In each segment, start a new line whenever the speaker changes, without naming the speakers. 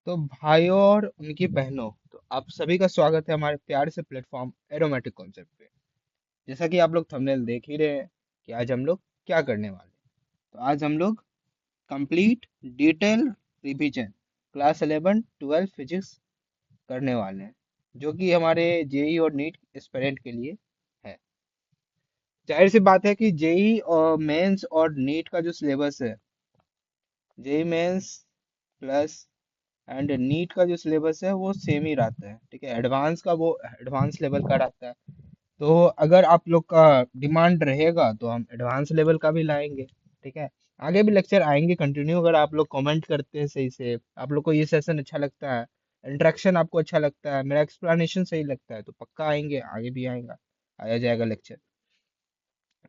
तो भाइयों और उनकी बहनों, तो आप सभी का स्वागत है हमारे प्यारे से प्लेटफॉर्म एरोमेटिक कॉन्सेप्ट पे। जैसा कि आप लोग थंबनेल देख ही रहे हैं कि आज हम लोग क्या करने वाले हैं। तो आज हम लोग complete detail revision class 11 12 physics करने वाले हैं, जो कि हमारे जेई और नीट एस्पिरेंट के लिए है। जाहिर सी बात है कि जेई और मेंस और नीट का जो सिलेबस है, JEE mains plus and NEET का जो सिलेबस है वो सेम ही रहता है। ठीक है, एडवांस का वो एडवांस लेवल का रहता है। तो अगर आप लोग का डिमांड रहेगा तो हम एडवांस लेवल का भी लाएंगे। ठीक है, आगे भी लेक्चर आएंगे कंटिन्यू। अगर आप लोग कमेंट करते हैं सही से, आप लोग को ये सेशन अच्छा लगता है, इंटरेक्शन आपको अच्छा लगता है, मेरा एक्सप्लेनेशन सही लगता है, तो पक्का आएंगे, आगे भी आएगा, आया जाएगा लेक्चर।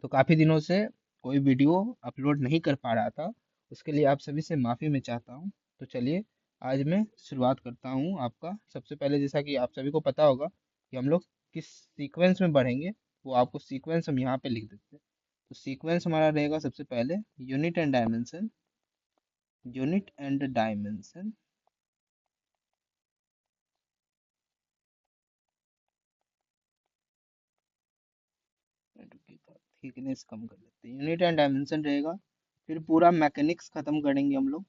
तो काफी दिनों से कोई वीडियो अपलोड नहीं कर पा रहा था, उसके लिए आप सभी से माफी मैं चाहता हूँ। तो चलिए, आज मैं शुरुआत करता हूँ। आपका सबसे पहले, जैसा कि आप सभी को पता होगा कि हम लोग किस सीक्वेंस में बढ़ेंगे, वो आपको सीक्वेंस हम यहाँ पे लिख देते हैं। तो सीक्वेंस हमारा रहेगा सबसे पहले unit and dimension. Unit and dimension, thickness कम कर लेते हैं, यूनिट एंड डायमेंशन रहेगा। फिर पूरा मैकेनिक्स खत्म करेंगे हम लोग,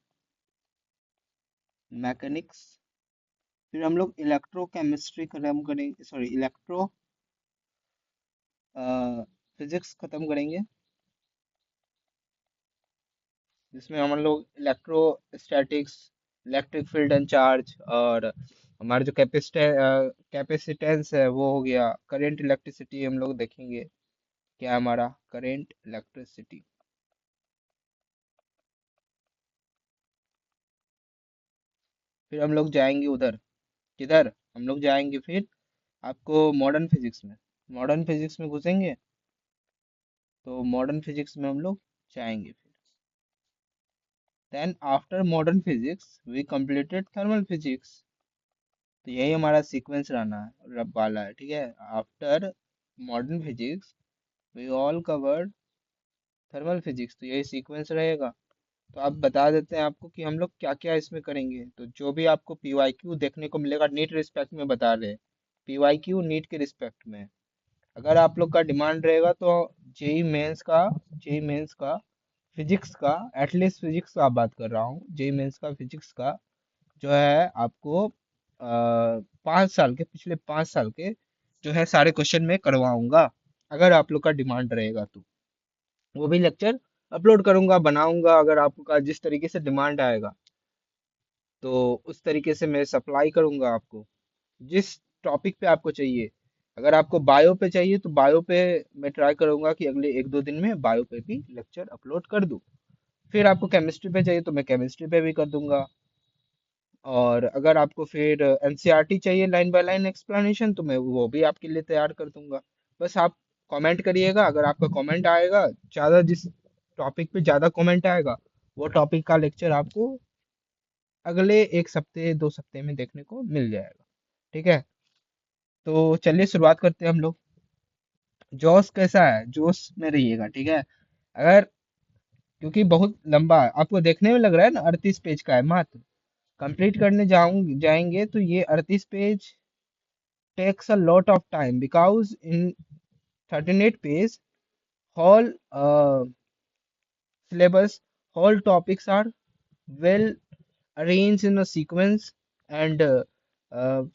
मैकेनिक्स। फिर हम लोग इलेक्ट्रोकेमिस्ट्री खत्म करेंगे, सॉरी इलेक्ट्रो फिजिक्स खत्म करेंगे, जिसमें हम लोग electrostatics, electric field and charge, और हमारे जो कैपेसिटेंस है वो हो गया, करंट इलेक्ट्रिसिटी हम लोग देखेंगे, क्या है हमारा करंट इलेक्ट्रिसिटी। फिर हम लोग जाएंगे उधर, किधर, हम लोग जाएंगे फिर आपको मॉडर्न फिजिक्स में। मॉडर्न फिजिक्स में घुसेंगे, तो मॉडर्न फिजिक्स में हम लोग जाएंगे फिर। Then after modern physics we completed thermal physics. तो यही हमारा सीक्वेंस रहना है, रब वाला है। ठीक है, after modern physics we all covered thermal physics, तो यही सीक्वेंस रहेगा। तो आप बता देते हैं आपको कि हम लोग क्या क्या इसमें करेंगे। तो जो भी आपको पीवाईक्यू देखने को मिलेगा नीट रिस्पेक्ट में बता रहे हैं, पीवाईक्यू नीट के रिस्पेक्ट में, अगर आप लोग का डिमांड रहेगा तो जेई मेंस का फिजिक्स का, एटलीस्ट फिजिक्स का आप बात कर रहा हूँ, जेई मेंस का फिजिक्स का जो है आपको 5 साल के, पिछले 5 साल के जो है सारे क्वेश्चन में करवाऊंगा। अगर आप लोग का डिमांड रहेगा तो वो भी लेक्चर अपलोड करूंगा, बनाऊंगा। अगर आपका जिस तरीके से डिमांड आएगा तो उस तरीके से मैं सप्लाई करूंगा आपको, जिस टॉपिक पे आपको चाहिए। अगर आपको बायो पे चाहिए तो बायो पे मैं ट्राई करूंगा कि अगले 1-2 दिन में बायो पे भी लेक्चर अपलोड कर दूं। फिर आपको केमिस्ट्री पे चाहिए तो मैं केमिस्ट्री पे भी कर दूंगा। और अगर आपको फिर एनसीईआरटी चाहिए लाइन बाय लाइन एक्सप्लेनेशन, तो मैं वो भी आपके लिए तैयार कर दूंगा। बस आप कमेंट करिएगा, अगर आपका कमेंट आएगा ज़्यादा, जिस टॉपिक पे ज़्यादा कमेंट आएगा वो टॉपिक का लेक्चर आपको अगले 1 हफ्ते 2 हफ्ते में देखने को मिल जाएगा। ठीक है, तो चलिए शुरुआत करते हैं हम लोग। जोश कैसा है, जोश में रहिएगा। ठीक है, अगर, क्योंकि बहुत लंबा है, आपको देखने में लग रहा है ना 38 पेज का है मात्र, कंप्लीट करने जाएंगे तो ये 38 page takes a lot of time, because in 38 pages whole syllabus, whole topics are well arranged in a sequence, and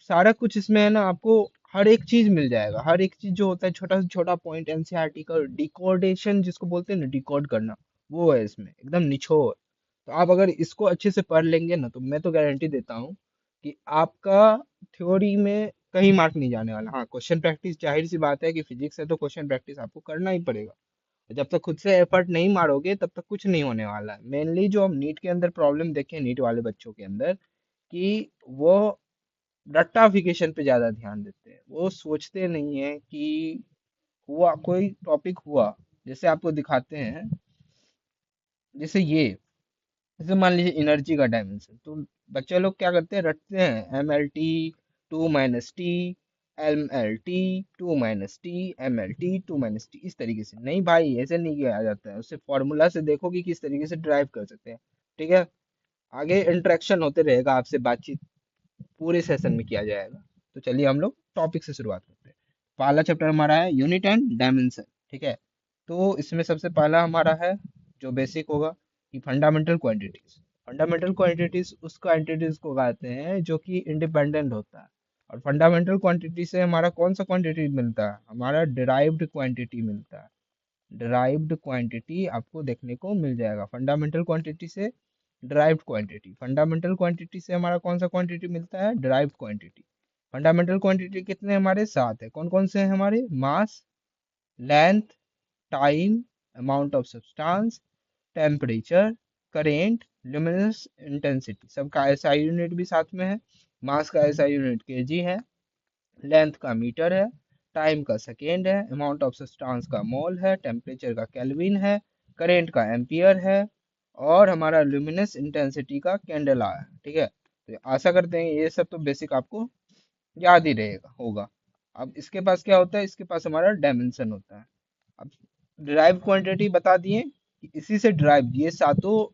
सारा कुछ इसमें है ना, आपको हर एक चीज मिल जाएगा। हर एक चीज जो होता है, छोटा से छोटा पॉइंट एनसीईआरटी का डिकोडेशन जिसको बोलते हैं ना, डिकोड करना, वो है इसमें एकदम निचोड़। तो आप अगर इसको अच्छे से पढ़ लेंगे ना, तो मैं तो गारंटी देता हूँ कि आपका थ्योरी में कहीं मार्क नहीं जाने वाला। हाँ, क्वेश्चन प्रैक्टिस, जाहिर सी बात है कि फिजिक्स है तो क्वेश्चन प्रैक्टिस आपको करना ही पड़ेगा। जब तक खुद से एफर्ट नहीं मारोगे तब तक कुछ नहीं होने वाला है। मेनली जो हम नीट के अंदर प्रॉब्लम देखें, नीट वाले बच्चों के अंदर, कि वो रट्टाफिकेशन पे ज्यादा ध्यान देते हैं, वो सोचते नहीं है कि हुआ कोई टॉपिक हुआ, जैसे आपको दिखाते हैं, जैसे ये, जैसे मान लीजिए एनर्जी का डायमेंशन, तो बच्चे लोग क्या करते हैं, रटते हैं MLT 2 - T, MLT 2 - T, MLT 2 - T, इस तरीके से। नहीं भाई, ऐसे नहीं किया जाता है, उससे फॉर्मूला से देखो कि किस तरीके से ड्राइव कर सकते हैं। ठीक है, आगे इंटरेक्शन होते रहेगा, आपसे बातचीत पूरे सेशन में किया जाएगा। तो चलिए हम लोग टॉपिक से शुरुआत करते हैं। पहला चैप्टर हमारा है यूनिट एंड डायमेंशन। ठीक है, तो इसमें सबसे पहला हमारा है जो बेसिक होगा कि फंडामेंटल क्वांटिटीज। फंडामेंटल क्वांटिटीज उस क्वांटिटीज को कहते हैं जो कि इंडिपेंडेंट होता है। और फंडामेंटल क्वांटिटी से हमारा कौन सा क्वांटिटी मिलता है? हमारा डिराइव्ड क्वांटिटी मिलता है। डिराइव्ड क्वांटिटी आपको देखने को मिल जाएगा फंडामेंटल क्वांटिटी से। डिराइव्ड क्वांटिटी, फंडामेंटल क्वांटिटी से हमारा कौन सा क्वांटिटी मिलता है? Derived quantity. फंडामेंटल क्वांटिटी कितने हमारे? 7 है। कौन कौन से हैं हमारे? Mass, length, time, amount of substance, temperature, current, luminous intensity. सबका एसआई यूनिट भी साथ में है। मास का एसआई यूनिट केजी है, लेंथ का मीटर है, टाइम का सेकेंड है, अमाउंट ऑफ सब्सटेंस का मोल है, टेम्परेचर का केल्विन है, करेंट का एम्पियर है, और हमारा ल्यूमिनस इंटेंसिटी का कैंडेला है। ठीक है, तो आशा करते हैं ये सब तो बेसिक आपको याद ही रहेगा होगा। अब इसके पास क्या होता है? इसके पास हमारा डायमेंशन होता है। अब डिराइव क्वांटिटी बता दिए कि इसी से डिराइव, ये सातों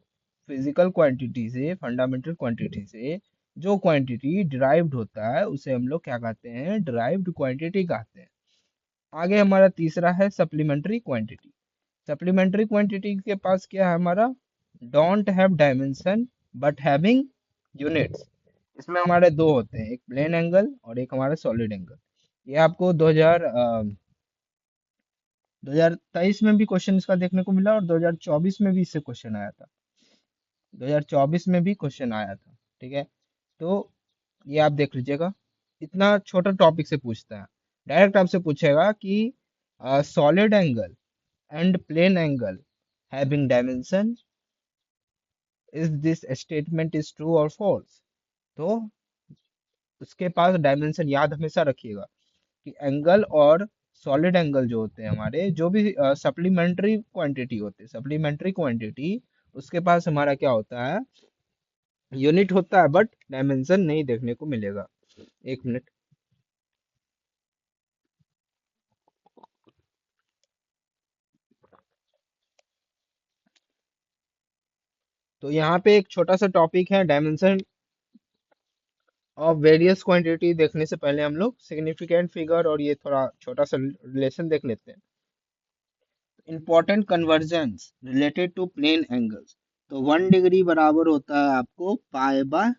फिजिकल क्वांटिटी से, फंडामेंटल क्वांटिटी से जो क्वांटिटी डिराइव्ड होता है उसे हम लोग क्या कहते हैं? डिराइव्ड क्वांटिटी कहते हैं। आगे हमारा तीसरा है सप्लीमेंट्री क्वांटिटी। सप्लीमेंट्री क्वांटिटी के पास क्या है हमारा? Don't have dimension but having units. इसमें हमारे दो होते हैं, एक प्लेन एंगल और एक हमारा सॉलिड एंगल। ये आपको 2023 में भी क्वेश्चन इसका देखने को मिला और 2024 में भी इससे क्वेश्चन आया था। 2024 में भी क्वेश्चन आया था। ठीक है, तो ये आप देख लीजिएगा। इतना छोटा टॉपिक से पूछता है। डायरेक्ट आपसे पूछेगा कि solid angle and plane angle having dimension, is this statement is true और फॉल्स। तो उसके पास डायमेंशन याद हमेशा रखिएगा कि एंगल और सॉलिड एंगल जो होते हैं हमारे, जो भी सप्लीमेंट्री क्वांटिटी होते हैं, सप्लीमेंट्री क्वांटिटी, उसके पास हमारा क्या होता है? यूनिट होता है बट डायमेंशन नहीं देखने को मिलेगा। एक मिनट। तो यहाँ पे एक छोटा सा टॉपिक है डायमेंशन ऑफ वेरियस क्वांटिटी। देखने से पहले हम लोग सिग्निफिकेंट फिगर और ये थोड़ा छोटा सा रिलेशन देख लेते हैं। Important conversions related to plane angles. तो 1 डिग्री बराबर होता है आपको पाई बाय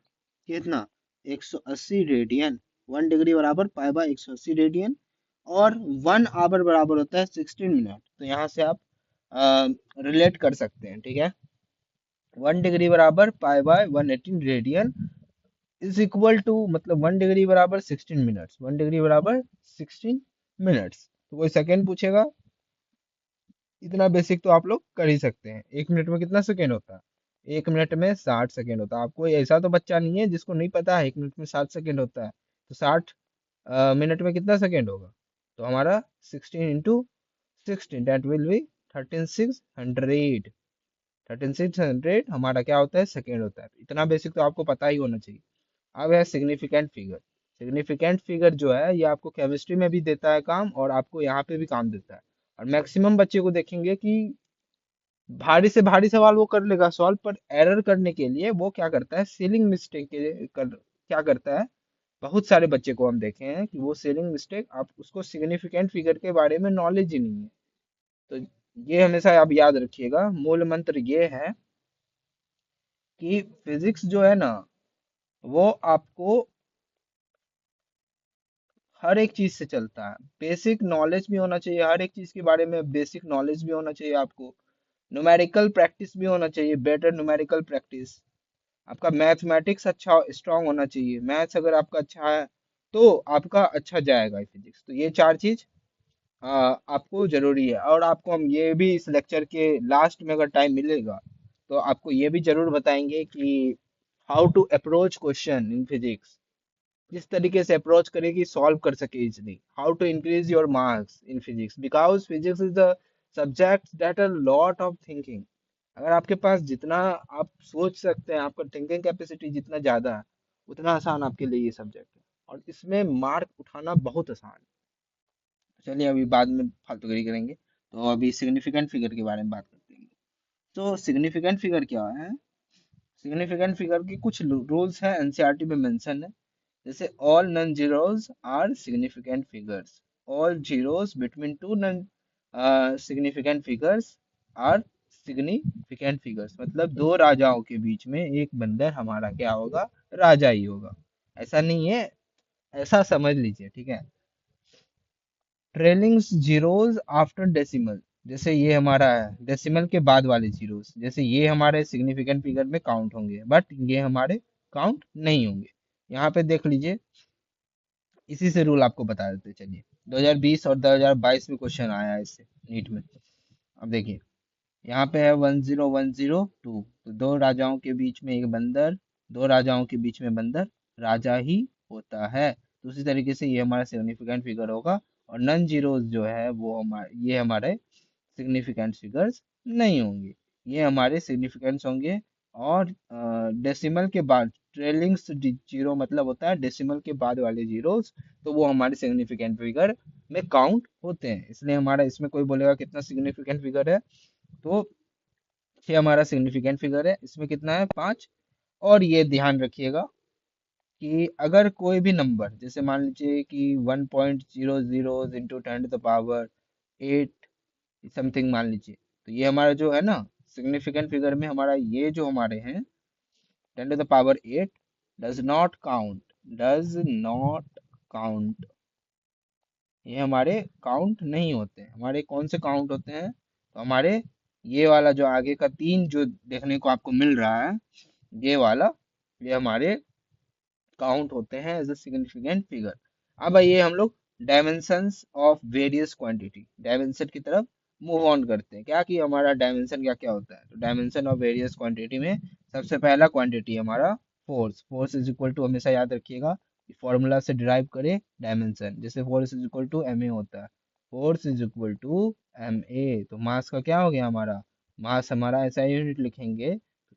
कितना? 180 रेडियन। 1 डिग्री बराबर पाई बाय 180 रेडियन। और 1 आवर बराबर होता है 16 मिनट। तो यहाँ से आप रिलेट कर सकते हैं। ठीक है, 1 डिग्री बराबर pi by 118 radian is equal to, मतलब 1 डिग्री बराबर 16 मिनट्स। 1 डिग्री बराबर 16 मिनट्स। तो कोई सेकेंड पूछेगा, इतना बेसिक तो आप लोग कर ही सकते हैं। 1 मिनट में कितना सेकेंड होता है? 1 मिनट में 60 सेकेंड होता है। आपको ऐसा तो बच्चा नहीं है जिसको नहीं पता है 1 मिनट में 60 सेकेंड होता है। तो 60 मिनट में कितना सेकेंड होगा? तो हमारा 16 × 16, दैट विल बी 13600। 13600 हमारा क्या होता है? सेकेंड होता है। इतना बेसिक तो आपको पता ही होना चाहिए। अब है सिग्निफिकेंट फिगर। सिग्निफिकेंट फिगर जो है ये आपको केमिस्ट्री में भी देता है काम, और आपको यहाँ पे भी काम देता है। और मैक्सिमम बच्चे को देखेंगे कि भारी से भारी सवाल वो कर लेगा सॉल्व, पर एरर करने के लिए वो क्या करता है? सीलिंग मिस्टेक क्या करता है? बहुत सारे बच्चे को हम देखे हैं कि वो सीलिंग मिस्टेक, आप उसको सिग्निफिकेंट फिगर के बारे में नॉलेज ही नहीं है। तो ये हमेशा आप याद रखिएगा। मूल मंत्र ये है कि फिजिक्स जो है ना, वो आपको हर एक चीज से चलता है। बेसिक नॉलेज भी होना चाहिए, हर एक चीज के बारे में बेसिक नॉलेज भी होना चाहिए आपको। न्यूमेरिकल प्रैक्टिस भी होना चाहिए, बेटर न्यूमेरिकल प्रैक्टिस। आपका मैथमेटिक्स अच्छा स्ट्रांग होना चाहिए। मैथ्स अगर आपका अच्छा है तो आपका अच्छा जाएगा फिजिक्स। तो ये चार चीज आपको जरूरी है। और आपको हम ये भी इस लेक्चर के लास्ट में अगर टाइम मिलेगा तो आपको ये भी जरूर बताएंगे कि how to approach question in physics. किस तरीके से अप्रोच करे कि सॉल्व कर सके easily. How to increase your marks in physics, because physics is the subject that a lot of thinking. अगर आपके पास जितना आप सोच सकते हैं, आपका थिंकिंग कैपेसिटी जितना ज्यादा है, उतना आसान आपके लिए ये सब्जेक्ट है। और इसमें मार्क उठाना बहुत आसान है। चलिए अभी बाद में फालतूगिरी करेंगे, तो अभी सिग्निफिकेंट फिगर के बारे में बात करते हैं। तो सिग्निफिकेंट फिगर क्या है? सिग्निफिकेंट फिगर के कुछ रूल्स हैं, एनसीईआरटी में मेंशन है। जैसे all non zeros are significant figures, all zeros between two non significant figures are significant figures, मतलब दो राजाओं के बीच में एक बंदर हमारा क्या होगा, राजा ही होगा। ऐसा नहीं है, ऐसा समझ लीजिए, ठीक है। ट्रेलिंग जीरोस आफ्टर डेसिमल, जैसे ये हमारा है डेसिमल के बाद वाले जीरोस, जैसे ये हमारे सिग्निफिकेंट फिगर में काउंट होंगे, बट ये हमारे काउंट नहीं होंगे। यहाँ पे देख लीजिए, इसी से रूल आपको बता देते हैं। चलिए, 2020 और 2022 में क्वेश्चन आया है इससे नीट में। अब देखिए, यहाँ पे है 10102, तो दो राजाओं के बीच में एक बंदर, दो राजाओं के बीच में बंदर राजा ही होता है। तो उसी तरीके से ये हमारा सिग्निफिकेंट फिगर होगा। और नन जीरोस जो है वो हमारे, ये हमारे सिग्निफिकेंट फिगर्स नहीं होंगे, ये हमारे सिग्निफिकेंट्स होंगे। और डेसिमल के बाद, ट्रेलिंग जीरो मतलब होता है डेसिमल के बाद वाले जीरोस, तो वो हमारे सिग्निफिकेंट फिगर में काउंट होते हैं। इसलिए हमारा इसमें कोई बोलेगा कितना सिग्निफिकेंट फिगर है, तो ये हमारा सिग्निफिकेंट फिगर है। इसमें कितना है, 5। और ये ध्यान रखिएगा कि अगर कोई भी नंबर, जैसे मान लीजिए कि 1.00 into 10 to the power 8 something मान लीजिए, तो ये हमारा जो है ना सिग्निफिकेंट फिगर में, हमारा ये जो हमारे हैं 10 to the power 8 does not count, does not count, ये हमारे काउंट नहीं होते हैं। हमारे कौन से काउंट होते हैं, तो हमारे ये वाला जो आगे का 3 जो देखने को आपको मिल रहा है, ये वाला, ये हमारे काउंट होते हैं एज अ सिग्निफिकेंट फिगर। अब आइए हम लोग dimensions of various quantity, dimension की तरफ मूव ऑन करते हैं। क्या कि हमारा डायमेंशन क्या क्या होता है, तो डायमेंशन ऑफ वेरियस क्वांटिटी में सबसे पहला क्वांटिटी हमारा force. Force is equal to, हमेशा याद रखिएगा, फॉर्मूला से डिराइव करें डायमेंशन, जैसे force is equal to M A होता है, force is equal to M A. तो मास का क्या हो गया हमारा, मास हमारा ऐसा यूनिट लिखेंगे,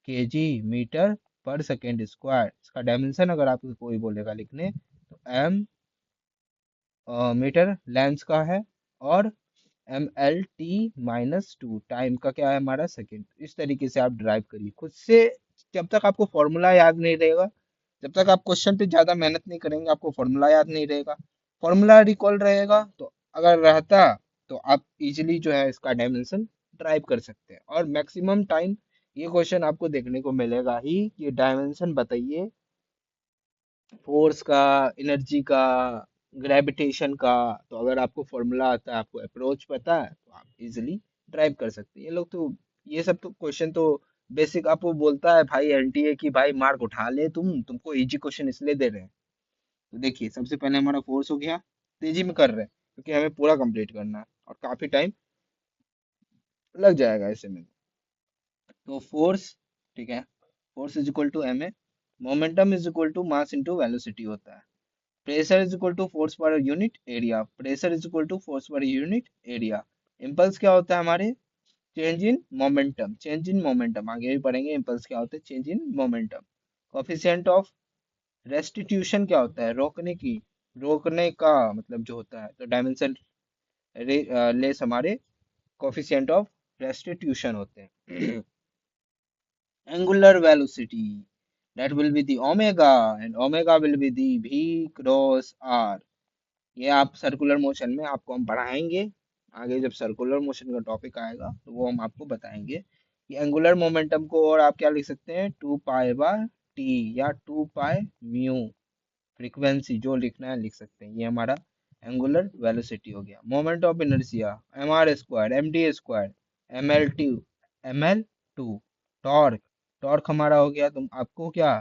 केजी मीटर पर सेकेंड स्क्वायर। इसका डायमेंशन अगर आपको कोई बोलेगा लिखने, तो एम मीटर लेंथ का है, और एम एल टी -2 टाइम का क्या है हमारा, सेकेंड। इस तरीके से आप ड्राइव करिए खुद से। जब तक आपको फॉर्मूला याद नहीं रहेगा, जब तक आप क्वेश्चन पे ज्यादा मेहनत नहीं करेंगे, आपको फॉर्मूला याद नहीं रहेगा। फॉर्मूला रिकॉल रहेगा, तो अगर रहता, तो आप इजीली जो है इसका डायमेंशन ड्राइव कर सकते हैं। और मैक्सिमम टाइम ये क्वेश्चन आपको देखने को मिलेगा ही कि डायमेंशन बताइए फोर्स का, एनर्जी का, ग्रेविटेशन का। तो अगर आपको फॉर्मूला आता है, आपको अप्रोच पता है, तो आप इजीली ड्राइव कर सकते हैं। ये लोग तो, ये सब तो क्वेश्चन तो बेसिक आपको बोलता है भाई एनटीए की, भाई मार्क उठा ले, तुमको इजी क्वेश्चन इसलिए दे रहे हैं। तो देखिए, सबसे पहले हमारा फोर्स हो गया, तेजी में कर रहे हैं क्योंकि हमें पूरा कंप्लीट करना है और काफी टाइम लग जाएगा ऐसे में। तो फोर्स, ठीक है, force is equal to M A, momentum is equal to mass into velocity होता है। Pressure is equal to force per unit area, pressure is equal to force per unit area. Impulse क्या होता है हमारे, change in momentum, change in momentum आगे भी पढ़ेंगे impulse क्या होता है, change in momentum. Coefficient of restitution क्या होता है, रोकने की, रोकने का मतलब जो होता है, तो डायमेंशन लेस हमारे कोफिशिएंट ऑफ रेस्टिट्यूशन होते हैं। angular velocity, that will be the omega, and omega will be the v cross r। ये आप सर्कुलर मोशन में आपको हम पढ़ाएंगे आगे, जब सर्कुलर मोशन का टॉपिक आएगा तो वो हम आपको बताएंगे कि एंगुलर मोमेंटम को और आप क्या लिख सकते हैं, 2 पाई/टी या 2 पाई म्यू, फ्रीक्वेंसी जो लिखना है लिख सकते हैं। ये हमारा एंगुलर वेलोसिटी हो गया। Moment of inertia, mr² md², ml2 ml2। Torque, torque हमारा हो गया, तुम आपको क्या,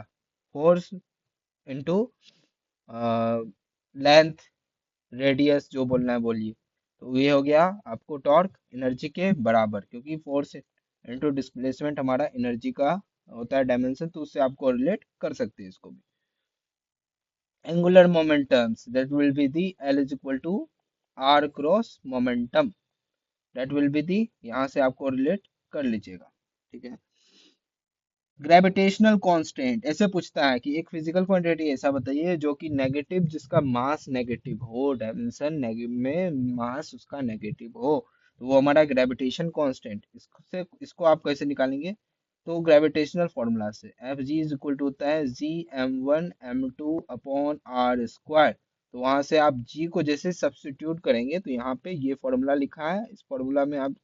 फोर्स इंटू लेंथ, रेडियस जो बोलना है बोलिए। तो ये हो गया आपको टॉर्क एनर्जी के बराबर, क्योंकि फोर्स इंटू डिस्प्लेसमेंट हमारा एनर्जी का होता है डायमेंशन, तो उससे आपको रिलेट कर सकते हैं इसको भी। angular momentums, that will be the L is equal to r cross momentum, that will be the, यहाँ से आपको रिलेट कर लीजिएगा, ठीक है। ग्रेविटेशनल कांस्टेंट ऐसे पूछता है कि एक फिजिकल क्वांटिटी ऐसा बताइए जो कि नेगेटिव, जिसका मास नेगेटिव हो, डायमेंशन में मास उसका नेगेटिव हो, तो वो हमारा ग्रेविटेशन कांस्टेंट। इससे इसको आप कैसे निकालेंगे, तो ग्रेविटेशनल फॉर्मूला से F G is equal to होता है जी m1 m2 upon r square. तो वहां से आप g को जैसे सब्स्टिट्यूट करेंगे तो यहाँ पे ये फॉर्मूला लिखा है, इस फॉर्मूला में आप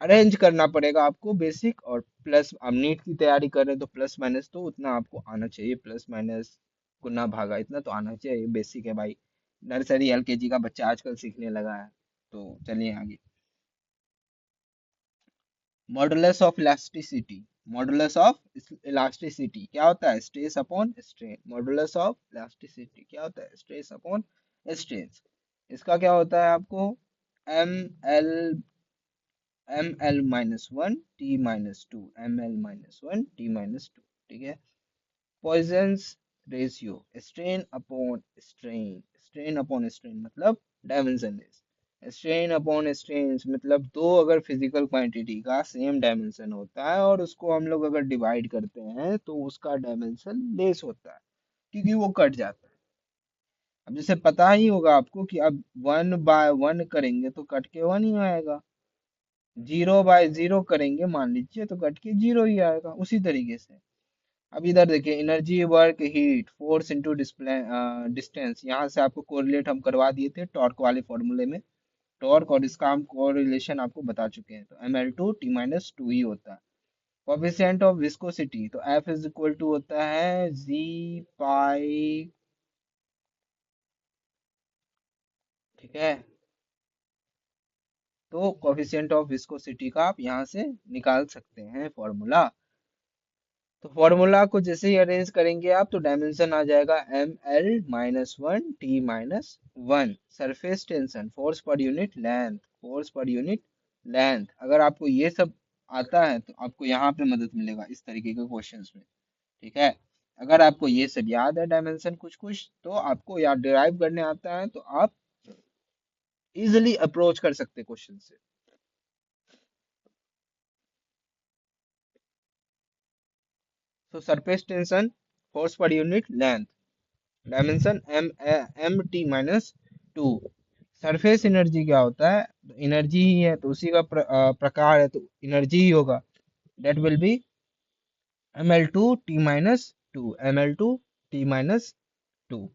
अरेंज करना पड़ेगा आपको बेसिक और प्लस। आप नीट की तैयारी कर रहे हैं तो प्लस माइनस तो उतना आपको आना चाहिए, प्लस माइनस गुना भागा इतना तो आना चाहिए, बेसिक है भाई। नर्सरी एलकेजी का बच्चा आजकल सीखने लगा है। तो चलिए आगे। Modulus of elasticity. Modulus of elasticity क्या होता है? Stress upon strain. Modulus of elasticity क्या होता है? Stress upon strain. इसका क्या होता है आपको? M L ml-1 t-2 ml-1 t-2, ठीक है। Poisson's ratio strain upon strain मतलब डायमेंशनलेस। स्ट्रेन अपॉन स्ट्रेन मतलब दो अगर फिजिकल क्वांटिटी का सेम डायमेंशन होता है और उसको हम लोग अगर डिवाइड करते हैं तो उसका डायमेंशन लेस होता है, क्योंकि वो कट जाता है। अब जैसे पता ही होगा आपको कि अब 1/1 करेंगे तो कट के 1 ही आएगा, 0/0 करेंगे मान लीजिए तो कट के 0 ही आएगा, उसी तरीके से। अब इधर देखिए, energy work heat force into display distance, यहाँ से आपको कोरिलेट हम करवा दिए थे टॉर्क वाले फॉर्मूले में। टॉर्क और इसका हम कोरिलेशन आपको बता चुके हैं, तो ml2 t-2 ही होता है। कोफिशिएंट ऑफ विस्कोसिटी, तो F इज इक्वल टू होता है जी पाई, ठीक है। तो कोफिशिएंट ऑफ विस्कोसिटी का आप यहाँ से निकाल सकते हैं फॉर्मूला। तो फॉर्मूला को जैसे ही अरेंज करेंगे आप तो डायमेंशन आ जाएगा ml-1 t-1। Surface tension, force per unit length, force per unit length. अगर आपको ये सब आता है तो आपको यहाँ पे मदद मिलेगा इस तरीके के क्वेश्चंस में, ठीक है। अगर आपको ये सब याद है डायमेंशन कुछ कुछ तो आपको याद डिराइव करने आता है तो आप इजिली अप्रोच कर सकते क्वेश्चन से। तो surface tension, force per unit length, dimension m t-2। Surface energy क्या होता है? एनर्जी ही है तो उसी का प्रकार है तो एनर्जी ही होगा। That will be ml2 t-2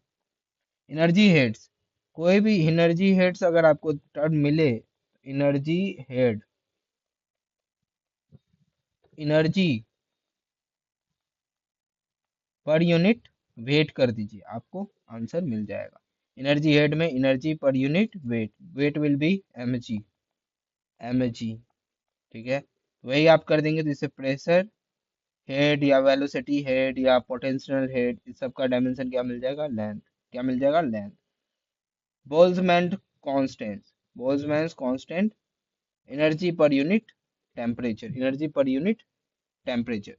energy heads, कोई भी एनर्जी हेड्स अगर आपको टर्म मिले, energy head, energy per unit weight कर दीजिए, आपको आंसर मिल जाएगा। एनर्जी हेड में energy per unit weight, weight will be mg, ठीक है। तो वही आप कर देंगे तो इससे प्रेशर हेड या वेलोसिटी हेड या पोटेंशियल हेड इस सब का डायमेंशन क्या मिल जाएगा? लेंथ। क्या मिल जाएगा? Length. Boltzmann constant, Boltzmann constant, energy per unit temperature, energy per unit temperature.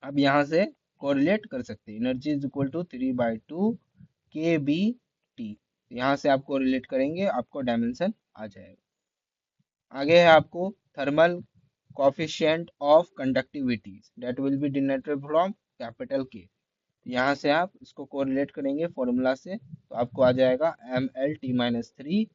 अब यहाँ से कोरिलेट कर सकते हैं, energy is equal to 3/2 kBT। यहाँ से आप कोरिलेट करेंगे आपको डायमेंशन आ जाएगा। आगे है आपको thermal coefficient of conductivity, that will B denoted from capital के। यहाँ से आप इसको कोरिलेट करेंगे फॉर्मूला से तो आपको आ जाएगा ml-t-3।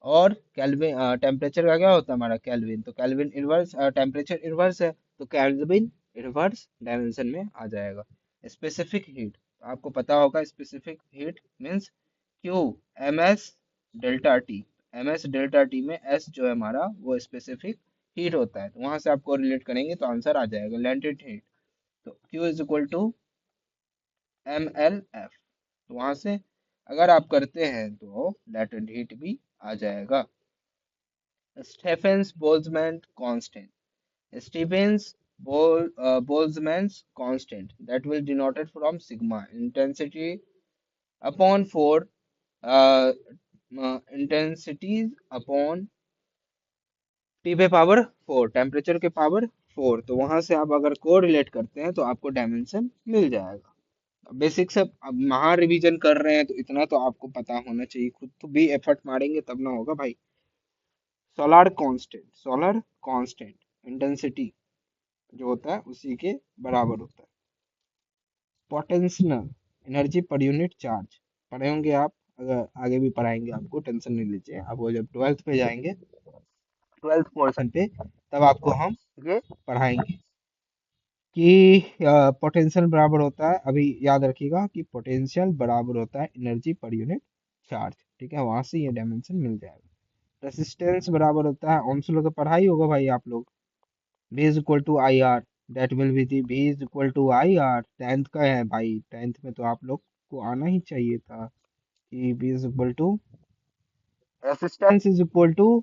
और केल्विन टेम्परेचर का क्या होता है हमारा? केल्विन, तो केल्विन इनवर्स टेम्परेचर इनवर्स है तो केल्विन इनवर्स डायमेंशन में आ जाएगा। स्पेसिफिक हीट, आपको पता होगा specific heat means Q M S delta T. M S delta T में एस जो है हमारा वो स्पेसिफिक हीट होता है, तो वहां से आपको रिलेट करेंगे तो आंसर आ जाएगा लेटेंट हीट। तो Q is equal to ml-f, तो वहां से अगर आप करते हैं तो लेटेंट हीट भी आ जाएगा। Stefan's Boltzmann constant, Stefan's Boltzmann constant that will denoted from sigma intensity upon 4, intensity upon T पे पावर 4, टेम्परेचर के पावर 4। तो वहां से आप अगर को रिलेट करते हैं तो आपको डायमेंशन मिल जाएगा। बेसिक से अब महा रिवीजन कर रहे हैं तो इतना तो आपको पता होना चाहिए, खुद तो भी एफर्ट मारेंगे तब ना होगा भाई। सोलर कांस्टेंट इंटेंसिटी जो होता है उसी के बराबर होता है। Potential energy per unit charge, पढ़े होंगे आप, अगर आगे भी पढ़ाएंगे आपको, टेंशन नहीं लीजिए। आप वो जब 12th पे जाएंगे, 12th पोर्शन पे, तब आपको हम ये पढ़ाएंगे। कि पोटेंशियल बराबर होता है, अभी याद रखिएगा कि पोटेंशियल बराबर होता है एनर्जी पर यूनिट चार्ज। ठीक है, वहां से ये डायमेंशन मिल जाएगा। रेसिस्टेंस बराबर होता है, ओम्स लॉ तो पढ़ाई होगा भाई आप लोग। V is equal to I R, that will be the V is equal to I R. Tenth का है भाई, टेंथ में तो आप लोग को आना ही चाहिए था कि V is equal to resistance is equal to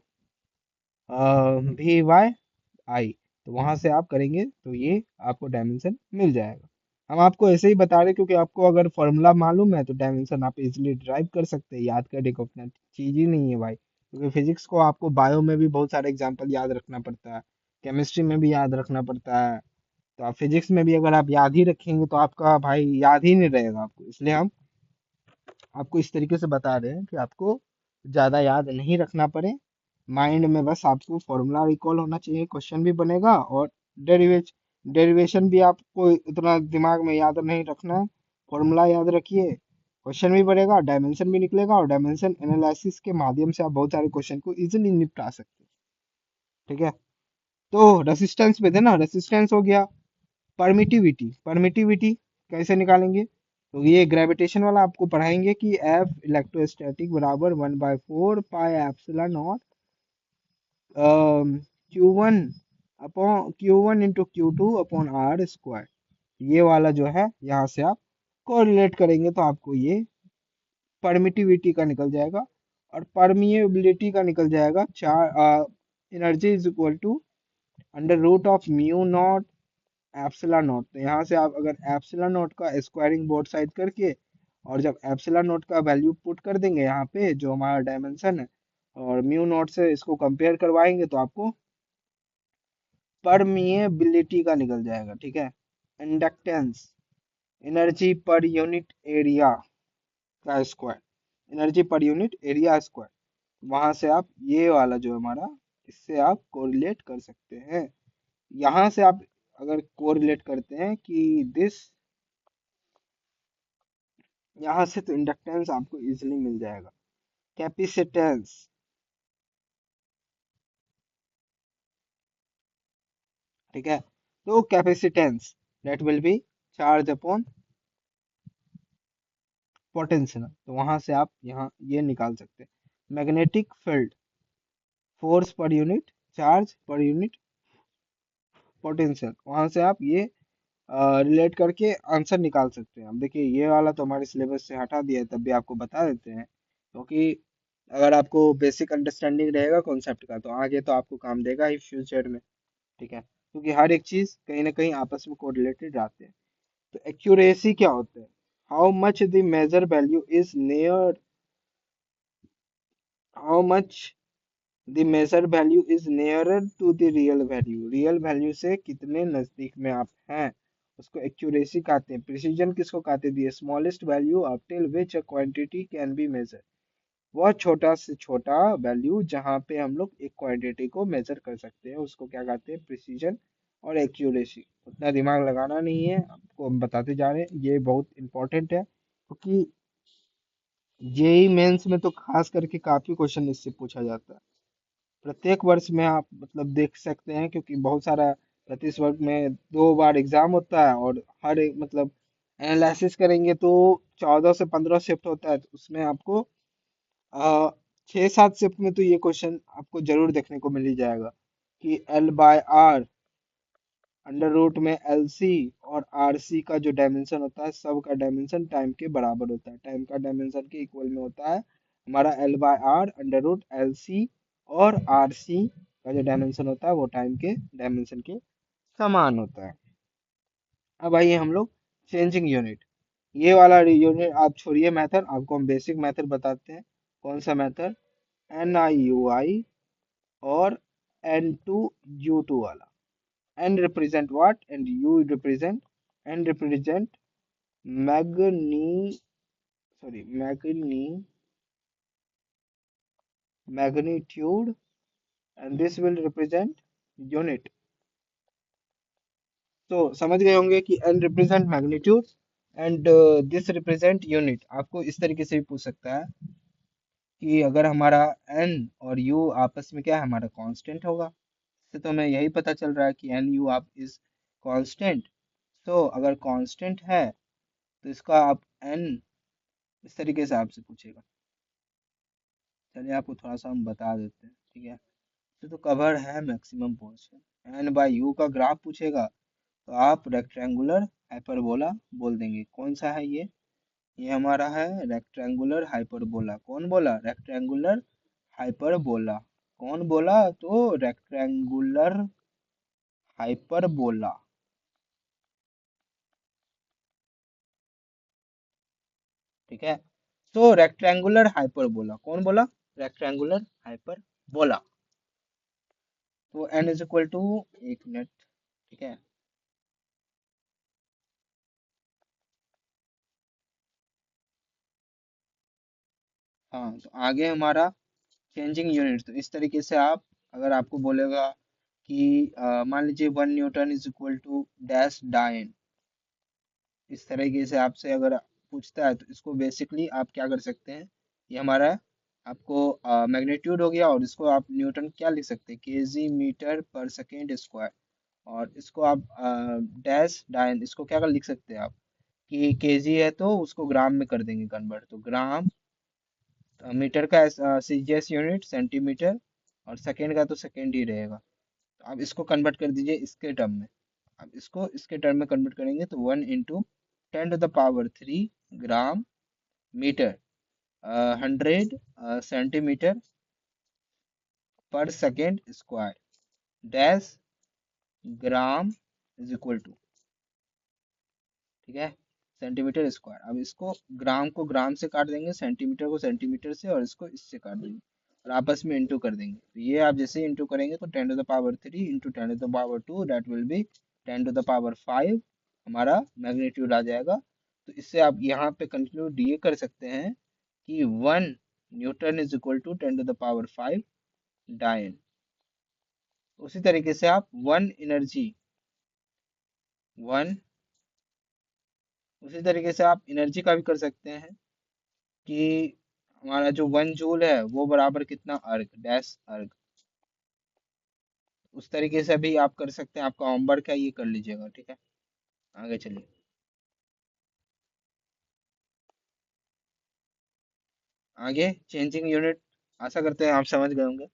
V by I. तो वहां से आप करेंगे तो ये आपको डायमेंशन मिल जाएगा। हम आपको ऐसे ही बता रहे हैं क्योंकि आपको अगर फॉर्मूला मालूम है तो डायमेंशन आप इजीली ड्राइव कर सकते हैं। याद करने को अपना चीज ही नहीं है भाई, क्योंकि फिजिक्स को आपको बायो में भी बहुत सारे एग्जांपल याद रखना पड़ता है, केमिस्ट्री में भी याद रखना पड़ता है। तो आप फिजिक्स में भी अगर आप याद ही रखेंगे तो आपका भाई याद ही नहीं रहेगा आपको। इसलिए हम आपको इस तरीके से बता रहे हैं कि आपको ज्यादा याद नहीं रखना पड़े, माइंड में बस आपको फॉर्मूला रिकॉल होना चाहिए, क्वेश्चन भी बनेगा और डेरिवेशन भी आपको इतना दिमाग में याद नहीं रखना है। फॉर्मूला याद रखिए, क्वेश्चन भी बनेगा, डायमेंशन भी निकलेगा, और डायमेंशन एनालिसिस के माध्यम से आप बहुत सारे क्वेश्चन को इजीली निपटा सकते हैं। ठीक है, तो रेसिस्टेंस पे थे ना, रेसिस्टेंस हो गया। परमिटिविटी, परमिटिविटी कैसे निकालेंगे? तो ये ग्रेविटेशन वाला आपको पढ़ाएंगे कि एफ इलेक्ट्रोस्टैटिक बराबर 1/4 pi epsilon naught Q1 upon Q1 into Q2 upon R square. ये वाला जो है यहाँ से आप कोरिलेट करेंगे तो आपको ये परमिटिविटी का निकल जाएगा, और परमिएबिलिटी का निकल जाएगा। चार energy is equal to under root of mu naught epsilon naught. तो यहाँ से आप अगर एप्सिलॉन नॉट का स्क्वायरिंग बोथ साइड करके, और जब एप्सिलॉन नॉट का वैल्यू पुट कर देंगे यहाँ पे जो हमारा डायमेंशन है, और म्यू नॉट से इसको कंपेयर करवाएंगे तो आपको परमिएबिलिटी का निकल जाएगा। ठीक है, inductance, energy per unit area का square, energy per unit area square. वहां से आप ये वाला जो हमारा, इससे आप कोरिलेट कर सकते हैं। यहाँ से आप अगर कोरिलेट करते हैं कि दिस, यहाँ से तो इंडक्टेंस आपको इजीली मिल जाएगा। कैपेसिटेंस, ठीक है, तो capacitance that will B charge upon potential. तो वहां से आप यहाँ ये निकाल सकते हैं। Magnetic field, force per unit charge per unit potential, वहां से आप ये रिलेट करके आंसर निकाल सकते हैं। अब देखिए ये वाला तो हमारे सिलेबस से हटा दिया है, तब भी आपको बता देते हैं क्योंकि अगर आपको बेसिक अंडरस्टैंडिंग रहेगा कॉन्सेप्ट का तो आगे तो आपको काम देगा ही फ्यूचर में। ठीक है, क्योंकि हर एक चीज कहीं ना कहीं आपस में कोरिलेटेड रहते हैं। तो एक्यूरेसी क्या होता है? How much the measure value is near, how much the measure value is nearer to the real value, real value से कितने नजदीक में आप हैं, उसको एक्यूरेसी कहते हैं। प्रिसीजन किसको कहते हैं? Smallest value up till which a quantity can be measure, वह छोटा से छोटा वैल्यू जहां पे हम लोग एक क्वांटिटी को मेजर कर सकते हैं, उसको क्या कहते हैं? प्रिसीजन और एक्यूरेसी। उतना दिमाग लगाना नहीं है, आपको हम बताते जा रहे हैं, ये बहुत इंपॉर्टेंट है क्योंकि जेई मेंस में तो खास करके काफी क्वेश्चन इससे पूछा जाता है। प्रत्येक वर्ष में आप मतलब देख सकते हैं, क्योंकि बहुत सारा प्रति वर्ष में 2 बार एग्जाम होता है, और हर एक मतलब एनालिसिस करेंगे तो 14 से 15 शिफ्ट होता है, तो उसमें आपको 6-7 शिफ्ट में तो ये क्वेश्चन आपको जरूर देखने को मिल ही जाएगा कि L/R अंडर रूट में LC और RC का जो डायमेंशन होता है, सब का डायमेंशन टाइम के बराबर होता है, टाइम का डायमेंशन के इक्वल में होता है। हमारा L/R अंडर रूट LC और RC का जो डायमेंशन होता है वो टाइम के डायमेंशन के समान होता है। अब आइए हम लोग चेंजिंग यूनिट, ये वाला यूनिट आप छोड़िए मेथड, आपको हम बेसिक मेथड बताते हैं। कौन सा मेथड? NIUI और N2U2 वाला। N represent what and U represent, N represent magni sorry magnitude, and this will represent unit। तो समझ गए होंगे कि N represent magnitude and this represent unit। आपको इस तरीके से भी पूछ सकता है कि अगर हमारा N और U आपस में क्या है? हमारा कांस्टेंट होगा। इससे तो हमें यही पता चल रहा है कि NU आप इज कांस्टेंट, तो अगर कांस्टेंट है तो इसका आप n इस तरीके से आपसे पूछेगा। चलिए आपको थोड़ा सा हम बता देते हैं, ठीक है। तो कवर है maximum portion, N by U का ग्राफ पूछेगा तो आप रेक्टेंगुलर हाइपरबोला बोल देंगे। कौन सा है ये हमारा है रेक्टेंगुलर हाइपरबोला। कौन बोला? Rectangular hyperbola. कौन बोला? तो रेक्टेंगुलर हाइपरबोला, ठीक है। तो रेक्टेंगुलर हाइपरबोला कौन बोला? Rectangular hyperbola. तो n इज इक्वल टू, एक मिनट, ठीक है। हाँ, तो आगे हमारा चेंजिंग यूनिट, तो इस तरीके से आप, अगर आपको बोलेगा कि मान लीजिए 1 newton is equal to dash dyne, इस तरीके से आपसे अगर पूछता है तो इसको बेसिकली आप क्या कर सकते हैं, ये हमारा आपको मैग्नीट्यूड हो गया, और इसको आप न्यूटन क्या लिख सकते हैं, केजी मीटर पर सेकेंड स्क्वायर। और इसको आप डैश डाइन, इसको क्या कर लिख सकते हैं आप, कि केजी है तो उसको ग्राम में कर देंगे कन्वर्ट, तो ग्राम, मीटर का सीजीएस यूनिट सेंटीमीटर, और सेकेंड का तो सेकेंड ही रहेगा। तो आप इसको कन्वर्ट कर दीजिए इसके टर्म में। आप इसको इसके टर्म में कन्वर्ट करेंगे तो 1 × 10⁻³ ग्राम मीटर, 100 सेंटीमीटर पर second square dash gram is equal to, ठीक है, सेंटीमीटर स्क्वायर। अब इसको ग्राम को ग्राम से काट देंगे, सेंटीमीटर को सेंटीमीटर से, और इसको इससे काट देंगे, और आपस में इंटू कर देंगे। तो ये आप जैसे ही इंटू करेंगे तो 10⁻³ इंटू 10⁻², दैट विल बी 10⁵ हमारा मैग्नीट्यूड आ जाएगा। तो इससे आप यहाँ पे कंक्लूड ये कर सकते हैं कि 1 न्यूटन इज इक्वल टू 10⁵ डायन। उसी तरीके से आप वन एनर्जी, वन उसी तरीके से आप एनर्जी का भी कर सकते हैं, कि हमारा जो 1 जूल है वो बराबर कितना अर्ग डैश अर्ग। उस तरीके से भी आप कर सकते हैं, आपका होमवर्क है, ये कर लीजिएगा, ठीक है। आगे चलिए। आगे चेंजिंग यूनिट, आशा करते हैं आप समझ गए होंगे।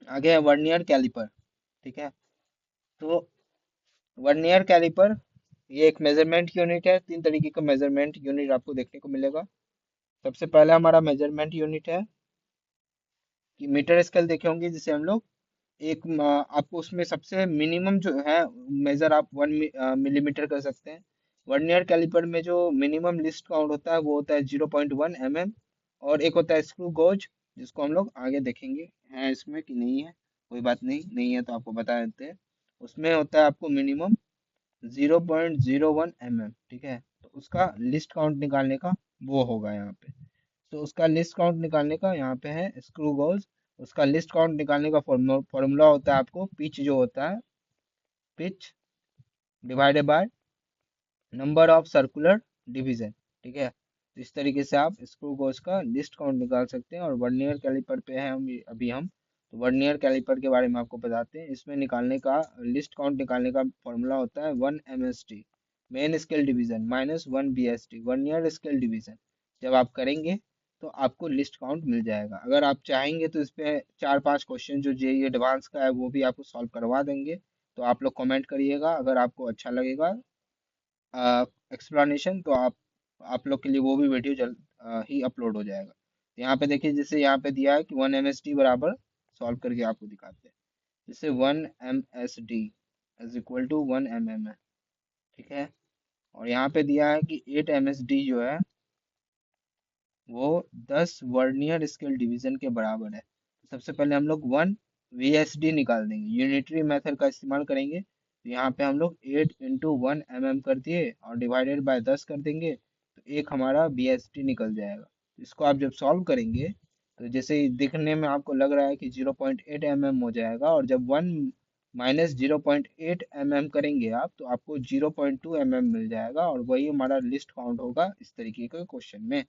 आगे है वर्नियर कैलिपर, ठीक है। तो वर्नियर कैलिपर ये एक मेजरमेंट यूनिट है। तीन तरीके का मेजरमेंट यूनिट आपको देखने को मिलेगा। सबसे पहला हमारा मेजरमेंट यूनिट है कि मीटर स्केल देखे होंगे, जिसे हम लोग एक आपको उसमें सबसे मिनिमम जो है मेजर आप 1 मिलीमीटर कर सकते हैं। वर्नियर कैलिपर में जो मिनिमम लिस्ट काउंट होता है वो होता है 0.1 mm। और एक होता है स्क्रू गोज, जिसको हम लोग आगे देखेंगे है इसमें कि नहीं है। कोई बात नहीं, नहीं है तो आपको बता देते हैं। उसमें होता है आपको मिनिमम 0.01 mm, ठीक है। तो उसका लिस्ट काउंट निकालने का वो होगा यहाँ पे। तो उसका लिस्ट काउंट निकालने का यहाँ पे है स्क्रू गोल्स। उसका लिस्ट काउंट निकालने का फॉर्मूला होता है आपको पिच, जो होता है pitch divided by number of circular division, ठीक है। तो इस तरीके से आप स्क्रू गोल्स का लिस्ट काउंट निकाल सकते हैं। और वर्नियर कैलिपर पे है अभी हम तो वर्नियर कैलिपर के बारे में आपको बताते हैं। इसमें निकालने का लिस्ट काउंट निकालने का फॉर्मूला होता है 1 MSD main scale division minus 1 BSD vernier scale division. जब आप करेंगे तो आपको लिस्ट काउंट मिल जाएगा। अगर आप चाहेंगे तो इस पे 4-5 क्वेश्चन जो जेईई एडवांस का है वो भी आपको सॉल्व करवा देंगे। तो आप लोग कमेंट करिएगा, अगर आपको अच्छा लगेगा एक्सप्लेनेशन, तो आप लोग के लिए वो भी वीडियो जल्द ही अपलोड हो जाएगा। यहाँ पे देखिए, जैसे यहाँ पे दिया है कि 1 MSD बराबर, सॉल्व करके आपको दिखाते हैं। जैसे 1 MSD is equal to 1 mm है, ठीक है। और यहाँ पे दिया है कि 8 MSD जो है वो 10 वर्नियर स्केल डिवीजन के बराबर है। तो सबसे पहले हम लोग 1 VSD निकाल देंगे, यूनिटरी मेथड का इस्तेमाल करेंगे। तो यहाँ पे हम लोग 8 × 1 mm कर दिए और डिवाइडेड बाय 10 कर देंगे, तो एक हमारा BSD निकल जाएगा। इसको आप जब सॉल्व करेंगे तो जैसे ही दिखने में आपको लग रहा है कि 0.8 mm हो जाएगा, और जब 1 - 0.8 mm करेंगे आप तो आपको 0.2 mm मिल जाएगा, और वही हमारा लिस्ट काउंट होगा इस तरीके के क्वेश्चन में,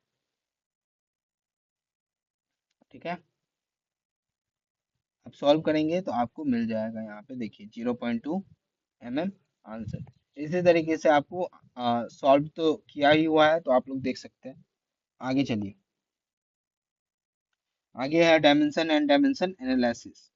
ठीक है। आप सॉल्व करेंगे तो आपको मिल जाएगा, यहाँ पे देखिए 0.2 mm आंसर। इसी तरीके से आपको सॉल्व तो किया ही हुआ है, तो आप लोग देख सकते हैं। आगे चलिए। आगे है डायमेंशन एंड डायमेंशन एनालिसिस।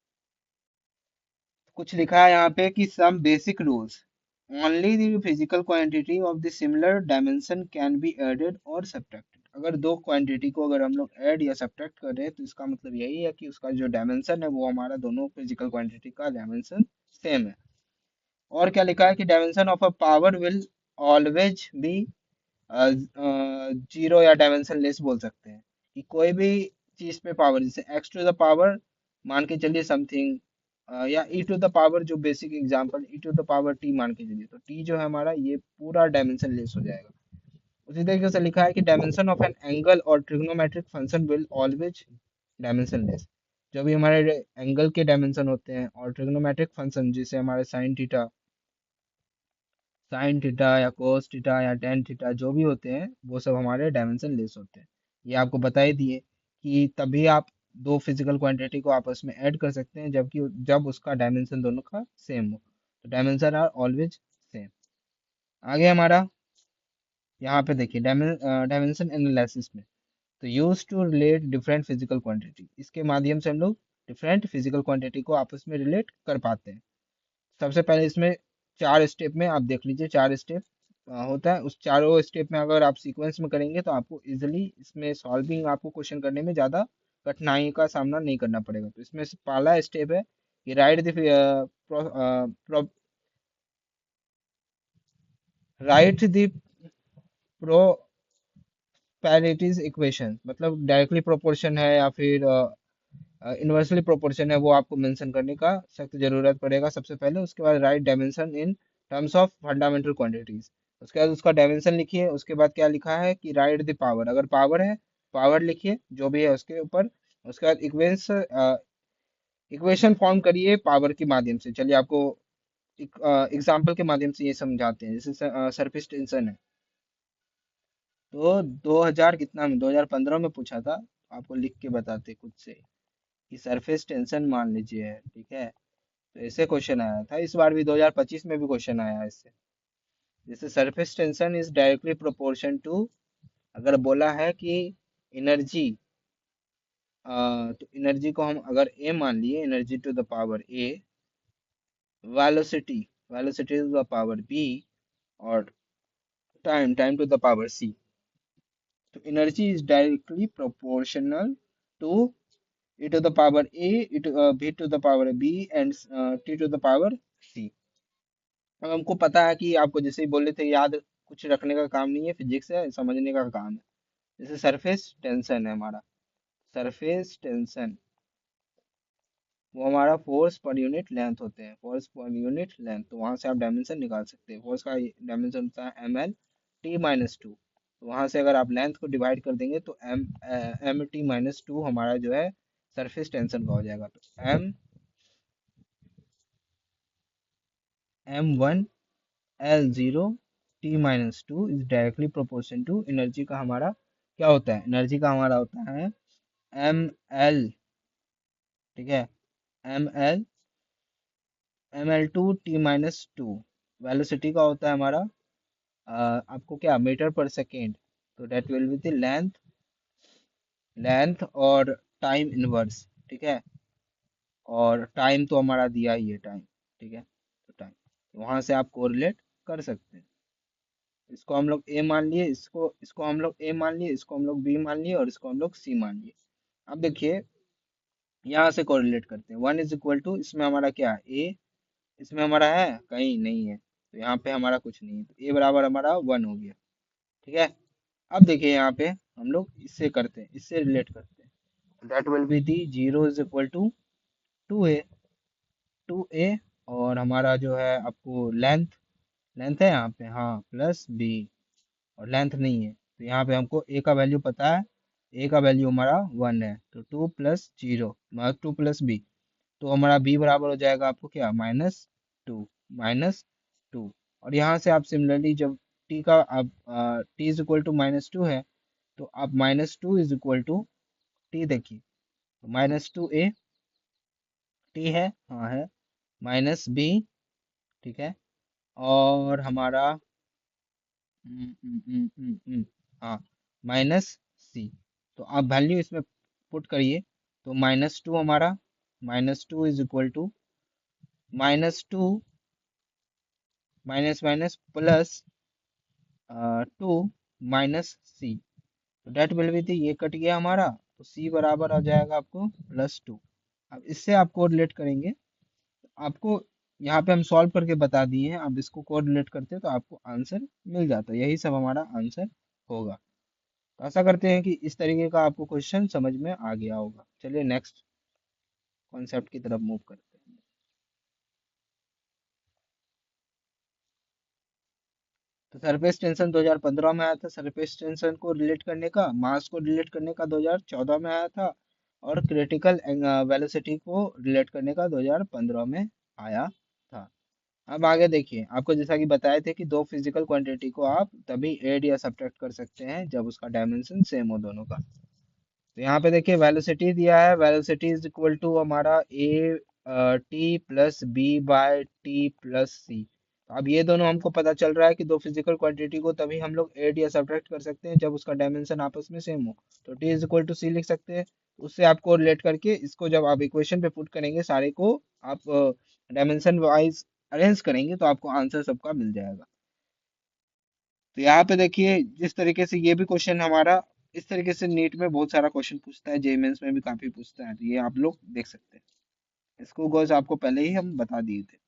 कुछ लिखा है यहाँ पे कि some basic rules. Only the physical quantity of the similar dimension can be added और सब्ट्रैक्टेड। अगर दो क्वांटिटी को अगर हम लोग ऐड या सब्ट्रैक्ट कर रहे हैं तो इसका मतलब यही है कि उसका जो डायमेंशन है वो हमारा दोनों फिजिकल क्वांटिटी का डायमेंशन सेम है। और क्या लिखा है कि dimension of a power will always be zero या डायमेंशन लेस बोल सकते हैं। कि कोई भी चीज पे पावर, जैसे एक्स टू द पावर मान के चलिए समथिंग, या ई टू द पावर, जो basic example E to the power T मान के चलिए, तो टी जो है हमारा ये पूरा डायमेंशन लेस हो जाएगा। उसी तरीके से लिखा है कि डायमेंशन ऑफ एन एंगल और trigonometric function will always dimension less. जो भी हमारे एंगल के डायमेंशन होते हैं और ट्रिग्नोमेट्रिक फंक्शन जैसे हमारे साइन थीटा या कोस थीटा या टेन थीटा जो भी होते हैं वो सब हमारे डायमेंशन लेस होते हैं। ये आपको बता ही दिए कि तभी आप दो फिजिकल क्वांटिटी को आपस में ऐड कर सकते हैं जबकि जब उसका डायमेंशन दोनों का सेम हो। तो डायमेंशन आर ऑलवेज सेम। आगे हमारा यहाँ पे देखिए डायमेंशन एनालिसिस में, तो use to relate different physical quantity, इसके माध्यम से हम लोग डिफरेंट फिजिकल क्वांटिटी को आपस में रिलेट कर पाते हैं। सबसे पहले इसमें चार स्टेप में आप देख लीजिए, चार स्टेप होता है। उस चारों स्टेप में अगर आप सीक्वेंस में करेंगे तो आपको इजीली इसमें सॉल्विंग, आपको क्वेश्चन करने में ज़्यादा कठिनाई का सामना नहीं करना पड़ेगा। तो इसमें से पहला स्टेप है कि राइट द प्रोपैरिटीज इक्वेशन, मतलब डायरेक्टली प्रोपोर्शन है या फिर इन्वर्सली प्रोपोर्शन है, वो आपको मेंशन करने का सख्त जरूरत पड़ेगा सबसे पहले। उसके बाद right dimension in terms of fundamental quantities, उसके बाद उसका डायमेंशन लिखिए। उसके बाद क्या लिखा है कि राइट द पावर, अगर पावर है पावर लिखिए जो भी है उसके ऊपर। उसके बाद इक्वेशन फॉर्म करिए पावर के माध्यम से। चलिए आपको एक एग्जाम्पल के माध्यम से ये समझाते हैं। जैसे सरफेस टेंशन है, तो 2000 कितना में 2015 में पूछा था, आपको लिख के बताते खुद से कि सरफेस टेंशन मान लीजिए है, ठीक है। तो ऐसे क्वेश्चन आया था, इस बार भी 2025 में भी क्वेश्चन आया है इससे। जैसे surface tension is directly proportion to, अगर बोला है कि एनर्जी, तो एनर्जी को हम अगर ए मान लिए, energy to the power A, velocity, velocity to the power B, और time, time to the power C, तो energy is directly proportional to e to the power a, b to the power b, and t to the power c। अब हमको पता है कि आपको जैसे ही बोले थे, याद कुछ रखने का काम नहीं है, फिजिक्स है, समझने का काम है। जैसे सरफेस टेंशन है हमारा, सरफेस टेंशन वो हमारा फोर्स पर यूनिट लेंथ होते हैं, फोर्स पर यूनिट लेंथ। तो वहां से आप डायमेंशन निकाल सकते हैं। फोर्स का डायमेंशन होता है ml t-2। तो वहां से अगर आप लेंथ को डिवाइड कर देंगे तो mt-2 हमारा जो है सरफेस टेंशन का हो जाएगा। तो m1l0 t-2 is directly proportion to energy का हमारा क्या होता है, एनर्जी का हमारा होता है ml, ठीक है, ml ml2 t-2। वेलोसिटी का होता है हमारा आपको क्या, मीटर पर सेकेंड। तो that will be the length, length और टाइम इनवर्स, ठीक है। और टाइम तो हमारा दिया ही है, टाइम, ठीक है। तो टाइम, वहां से आप कोरिलेट कर सकते हैं। इसको हम लोग ए मान लिए, इसको हम लोग ए मान लिए, इसको हम लोग बी मान लिए, और इसको हम लोग सी मान लिए। अब देखिए यहाँ से कोरिलेट करते हैं। 1 = इसमें हमारा क्या है, ए, इसमें हमारा है कहीं नहीं है, तो यहाँ पे हमारा कुछ नहीं है, तो ए बराबर हमारा 1 हो गया, ठीक है। अब देखिए यहाँ पे हम लोग इससे करते हैं, इससे रिलेट करते हैं। That will be the 0 = 2a, और हमारा जो है आपको लेंथ, लेंथ है यहाँ पे, हाँ, प्लस बी, और लेंथ नहीं है तो यहाँ पे हमको ए का वैल्यू पता है, ए का वैल्यू हमारा 1 है, तो 2 + 0 2 + b, तो हमारा बी बराबर हो जाएगा आपको क्या, -2, -2। और यहाँ से आप सिमिलरली जब टी का आप t = -2 है, तो आप -2 = टी देखिए, तो -2a टी है, हाँ है, -b, ठीक है, और हमारा हाँ -c। तो आप वैल्यू इसमें पुट करिए। तो -2 हमारा, -2 is equal to -2 minus minus plus 2 -c। तो डेट विल बी थी, ये कट गया हमारा, तो c बराबर आ जाएगा आपको +2। अब इससे आप कोरिलेट करेंगे, आपको यहाँ पे हम सॉल्व करके बता दिए हैं, अब इसको कोरिलेट करते हैं तो आपको आंसर मिल जाता है। यही सब हमारा आंसर होगा। तो आशा करते हैं कि इस तरीके का आपको क्वेश्चन समझ में आ गया होगा। चलिए नेक्स्ट कॉन्सेप्ट की तरफ मूव करते हैं। तो सरफेस टेंशन 2015 में आया था, सरफेस टेंशन को रिलेट करने का, मास को रिलेट करने का 2014 में आया था, और क्रिटिकल वेलोसिटी को रिलेट करने का 2015 में आया था। अब आगे देखिए, आपको जैसा कि बताए थे कि दो फिजिकल क्वांटिटी को आप तभी ऐड या सब्ट्रैक्ट कर सकते हैं जब उसका डायमेंशन सेम हो दोनों का। तो यहाँ पे देखिए वेलोसिटी दिया है, वेलोसिटी इज इक्वल टू हमारा A T plus B by T plus C. तो अब ये दोनों हमको पता चल रहा है कि दो फिजिकल क्वांटिटी को तभी हम लोग ऐड या सब्ट्रैक्ट कर सकते हैं जब उसका डायमेंशन आपस में सेम हो। तो टी इज इक्वल टू सी लिख सकते हैं। उससे आपको रिलेट करके इसको जब आप इक्वेशन पे पुट करेंगे, सारे को आप डायमेंशन वाइज अरेंज करेंगे, तो आपको आंसर सबका मिल जाएगा। तो यहाँ पे देखिए, जिस तरीके से ये भी क्वेश्चन हमारा, इस तरीके से नीट में बहुत सारा क्वेश्चन पूछता है, जेई मेंस में भी काफी पूछता है, तो ये आप लोग देख सकते हैं। इसको गोज आपको पहले ही हम बता दिए थे।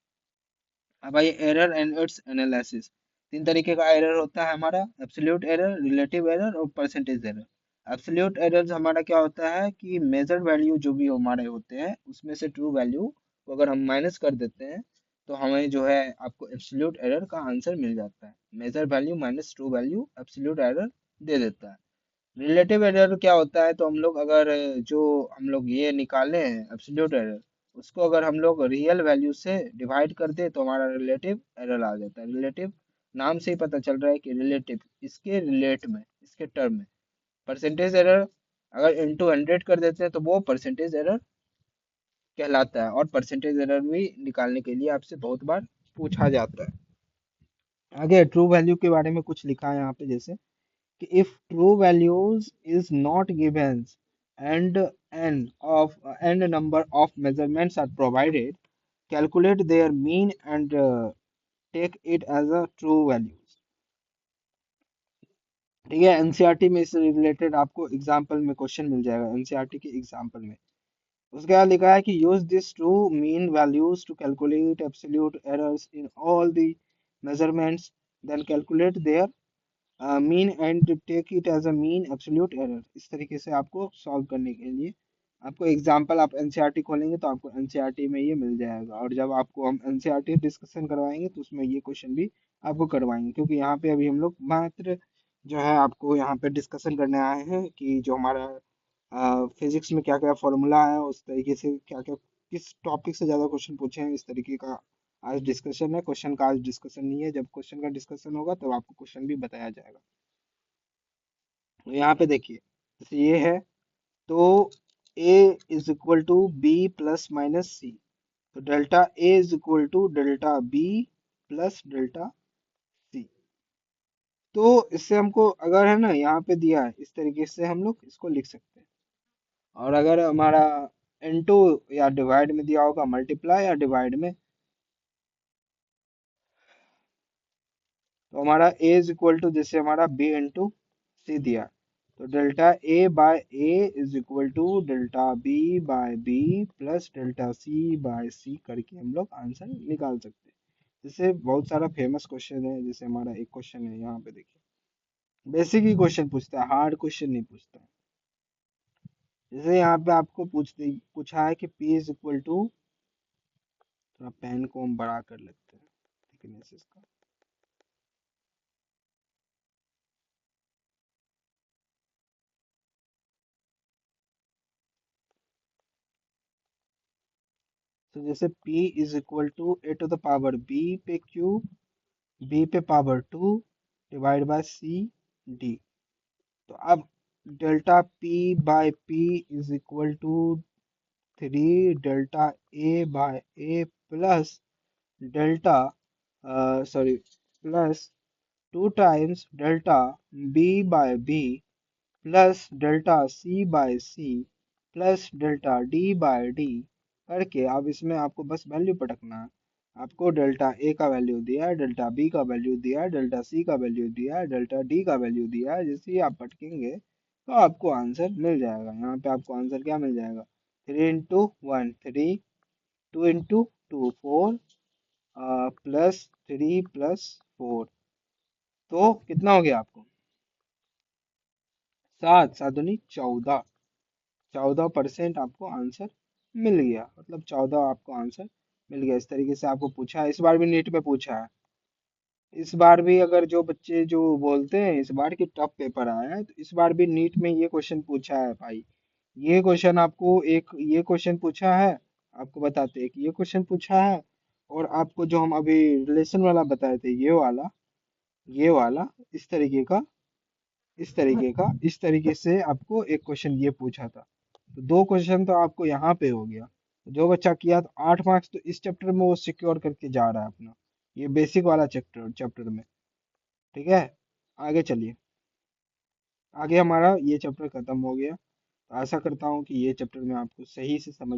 अब भाई एरर एंड इट्स एनालिसिस। तीन तरीके का एरर होता है हमारा, एब्सोल्यूट एरर, रिलेटिव एरर और परसेंटेज एरर। एब्सोल्यूट एरर हमारा क्या होता है कि मेजर वैल्यू जो भी हमारे होते हैं उसमें से ट्रू वैल्यू को अगर हम माइनस कर देते हैं, तो हमें जो है आपको एब्सोल्यूट एरर का आंसर मिल जाता है। Measured value minus true value absolute error दे देता है। रिलेटिव एरर क्या होता है, तो हम लोग अगर जो हम लोग ये निकाले हैं एब्सोल्यूट एरर, उसको अगर हम लोग रियल वैल्यू से डिवाइड कर दे तो हमारा रिलेटिव एरर आ जाता है। रिलेटिव नाम से ही पता चल रहा है कि रिलेटिव, इसके रिलेट में, इसके टर्म में। परसेंटेज एरर अगर इंटू 100 कर देते हैं तो वो परसेंटेज एरर कहलाता है, और परसेंटेज एरर भी निकालने के लिए आपसे बहुत बार पूछा जाता है। आगे ट्रू वैल्यू के बारे में कुछ लिखा है यहाँ पे, जैसे कि if true values is not given and n number of measurements are provided, calculate their mean and take it as a true values। ठीक है, एनसीईआरटी में इससे रिलेटेड आपको एग्जांपल में क्वेश्चन मिल जाएगा, एनसीईआरटी के एग्जांपल में। उसके बाद लिखा है कि use this true mean values to calculate absolute errors in all the measurements, then calculate their mean and take it as a mean absolute error. इस तरीके से आपको सॉल्व करने के लिए आपको एग्जांपल, आप एनसीईआरटी खोलेंगे तो आपको एनसीईआरटी में ये मिल जाएगा, और जब आपको हम एनसीईआरटी डिस्कशन करवाएंगे तो उसमें ये क्वेश्चन भी आपको करवाएंगे, क्योंकि यहाँ पे अभी हम लोग मात्र जो है आपको यहाँ पे डिस्कशन करने आए हैं कि जो हमारा फिजिक्स में क्या क्या फॉर्मूला है, उस तरीके से क्या क्या किस टॉपिक से ज़्यादा क्वेश्चन पूछे हैं, इस तरीके का आज डिस्कशन है। क्वेश्चन का आज डिस्कशन नहीं है, जब क्वेश्चन का डिस्कशन होगा तब आपको क्वेश्चन भी बताया जाएगा। तो यहाँ पे देखिए, जैसे ये है, तो a is equal to B plus minus C. तो delta a is equal to delta b plus delta c। तो इससे हमको अगर है ना, यहाँ पे दिया है, इस तरीके से हम लोग इसको लिख सकते हैं। और अगर हमारा इनटू या डिवाइड में दिया होगा, मल्टीप्लाई या डिवाइड में, तो हमारा a इज इक्वल टू, जैसे हमारा b इंटू सी दिया है, तो delta a by a is equal to delta b by b plus delta c by c करके हम लोग आंसर निकाल सकते हैं। जैसे बहुत सारा फेमस क्वेश्चन है, जैसे हमारा एक क्वेश्चन है यहाँ पे देखिए, बेसिक ही क्वेश्चन पूछता है, हार्ड क्वेश्चन नहीं पूछता है। जैसे यहाँ पे आपको पूछा है कि p इज इक्वल टू, थोड़ा पेन को हम बड़ा कर लेते हैं थिकनेस इसका। तो जैसे p is equal to a to the power b पे क्यूब, b पे power 2 divide by c d। तो अब delta p by p is equal to 3 delta a by a plus delta sorry, plus 2 times delta B by B plus delta C by C plus delta D by D करके अब इसमें आपको बस value पटकना है। आपको delta A का value दिया है, डेल्टा बी का वैल्यू दिया है, डेल्टा सी का वैल्यू दिया है, डेल्टा डी का वैल्यू दिया है। जैसे ही आप पटकेंगे तो आपको आंसर मिल जाएगा। यहाँ पे आपको आंसर क्या मिल जाएगा? 3 × 1 3, 2 × 2 4, +3 + 4, तो कितना हो गया आपको? 7 7 दूनी 14। 14% आपको आंसर मिल गया, मतलब 14 आपको आंसर मिल गया। इस तरीके से आपको पूछा है, इस बार भी नीट में पूछा है। इस बार भी अगर जो बच्चे जो बोलते हैं इस बार की टफ पेपर आया है, तो इस बार भी नीट में ये क्वेश्चन पूछा है भाई। ये क्वेश्चन आपको एक ये क्वेश्चन पूछा है, आपको बताते हैं कि ये क्वेश्चन पूछा है। और आपको जो हम अभी रिलेशन वाला बताए थे, ये वाला इस तरीके से आपको एक क्वेश्चन ये पूछा था। तो 2 क्वेश्चन तो आपको यहाँ पे हो गया। जो बच्चा किया तो 8 मार्क्स तो इस चैप्टर में वो सिक्योर करके जा रहा है अपना, ये बेसिक वाला चैप्टर चैप्टर में। ठीक है, आगे चलिए। आगे हमारा ये चैप्टर खत्म हो गया। तो आशा करता हूँ कि ये चैप्टर में आपको सही से समझ